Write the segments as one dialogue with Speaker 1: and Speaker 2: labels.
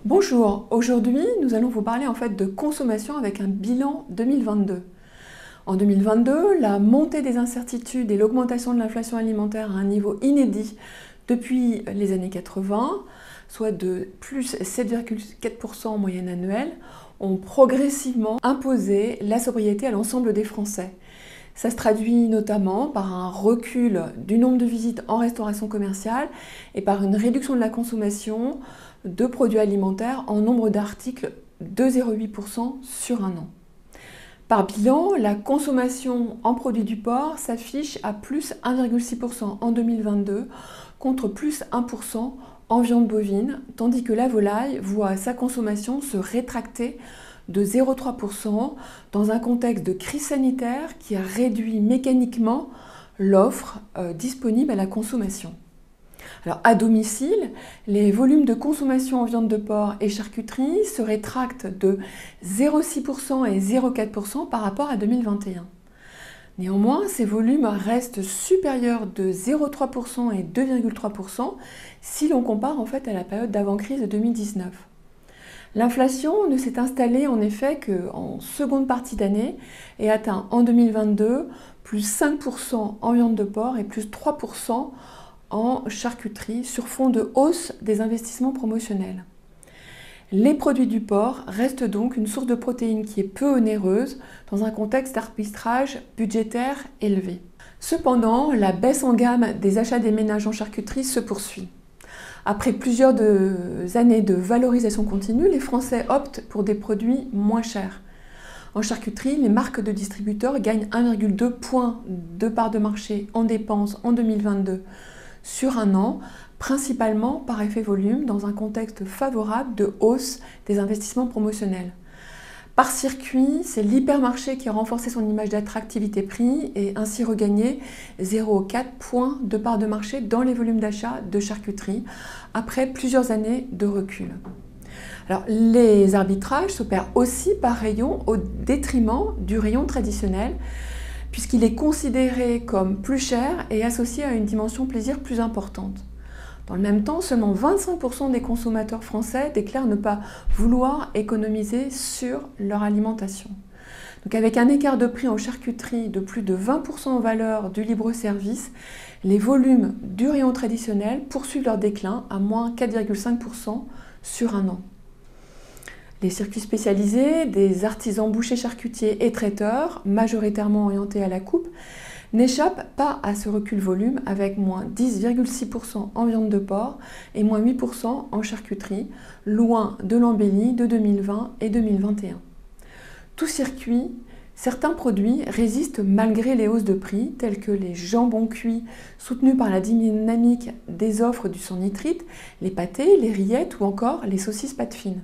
Speaker 1: Bonjour, aujourd'hui nous allons vous parler de consommation avec un bilan 2022. En 2022, la montée des incertitudes et l'augmentation de l'inflation alimentaire à un niveau inédit depuis les années 80, soit de plus 7,4% en moyenne annuelle, ont progressivement imposé la sobriété à l'ensemble des Français. Ça se traduit notamment par un recul du nombre de visites en restauration commerciale et par une réduction de la consommation de produits alimentaires en nombre d'articles de 0,8% sur un an. Par bilan, la consommation en produits du porc s'affiche à plus 1,6% en 2022 contre plus 1% en viande bovine, tandis que la volaille voit sa consommation se rétracter de 0,3% dans un contexte de crise sanitaire qui a réduit mécaniquement l'offre disponible à la consommation. Alors, à domicile, les volumes de consommation en viande de porc et charcuterie se rétractent de 0,6% et 0,4% par rapport à 2021. Néanmoins, ces volumes restent supérieurs de 0,3% et 2,3% si l'on compare à la période d'avant-crise de 2019. L'inflation ne s'est installée en effet qu'en seconde partie d'année et atteint en 2022 plus 5% en viande de porc et plus 3% en charcuterie sur fond de hausse des investissements promotionnels. Les produits du porc restent donc une source de protéines qui est peu onéreuse dans un contexte d'arbitrage budgétaire élevé. Cependant, la baisse en gamme des achats des ménages en charcuterie se poursuit. Après plusieurs années de valorisation continue, les Français optent pour des produits moins chers. En charcuterie, les marques de distributeurs gagnent 1,2 point de part de marché en dépenses en 2022 sur un an, principalement par effet volume dans un contexte favorable de hausse des investissements promotionnels. Par circuit, c'est l'hypermarché qui a renforcé son image d'attractivité prix et ainsi regagné 0,4 points de part de marché dans les volumes d'achat de charcuterie après plusieurs années de recul. Alors, les arbitrages s'opèrent aussi par rayon au détriment du rayon traditionnel, puisqu'il est considéré comme plus cher et associé à une dimension plaisir plus importante. Dans le même temps, seulement 25% des consommateurs français déclarent ne pas vouloir économiser sur leur alimentation. Donc avec un écart de prix en charcuterie de plus de 20% en valeur du libre-service, les volumes du rayon traditionnel poursuivent leur déclin à moins 4,5% sur un an. Les circuits spécialisés, des artisans bouchers charcutiers et traiteurs, majoritairement orientés à la coupe, n'échappent pas à ce recul volume avec moins 10,6% en viande de porc et moins 8% en charcuterie, loin de l'embellie de 2020 et 2021. Tout circuit, certains produits résistent malgré les hausses de prix, tels que les jambons cuits soutenus par la dynamique des offres du sans nitrite, les pâtés, les rillettes ou encore les saucisses pâte fine.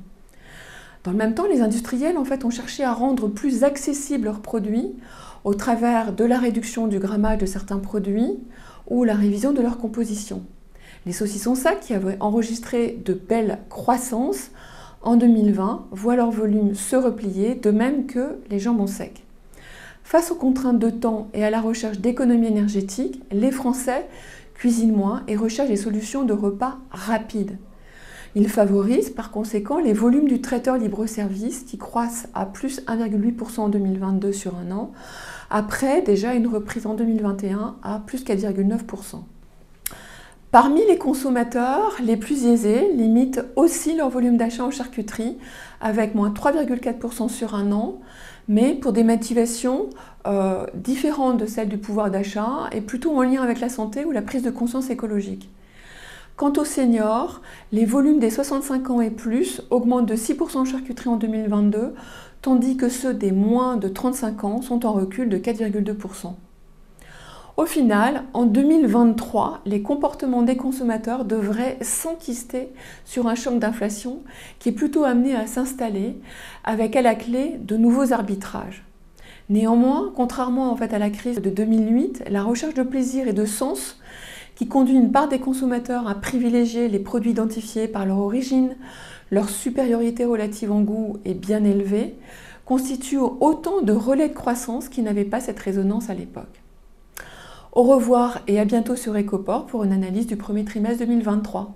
Speaker 1: Dans le même temps, les industriels ont cherché à rendre plus accessibles leurs produits au travers de la réduction du grammage de certains produits ou la révision de leur composition. Les saucissons sacs, qui avaient enregistré de belles croissances en 2020, voient leur volume se replier, de même que les jambons secs. Face aux contraintes de temps et à la recherche d'économies énergétiques, les Français cuisinent moins et recherchent des solutions de repas rapides. Ils favorisent par conséquent les volumes du traiteur libre-service qui croissent à plus 1,8% en 2022 sur un an, après déjà une reprise en 2021 à plus 4,9%. Parmi les consommateurs, les plus aisés limitent aussi leur volume d'achat en charcuterie avec moins 3,4% sur un an, mais pour des motivations différentes de celles du pouvoir d'achat et plutôt en lien avec la santé ou la prise de conscience écologique. Quant aux seniors, les volumes des 65 ans et plus augmentent de 6% en charcuterie en 2022, tandis que ceux des moins de 35 ans sont en recul de 4,2%. Au final, en 2023, les comportements des consommateurs devraient s'enquister sur un choc d'inflation qui est plutôt amené à s'installer, avec à la clé de nouveaux arbitrages. Néanmoins, contrairement à la crise de 2008, la recherche de plaisir et de sens qui conduit une part des consommateurs à privilégier les produits identifiés par leur origine, leur supériorité relative en goût est bien élevée, constitue autant de relais de croissance qui n'avaient pas cette résonance à l'époque. Au revoir et à bientôt sur Ecoport pour une analyse du premier trimestre 2023.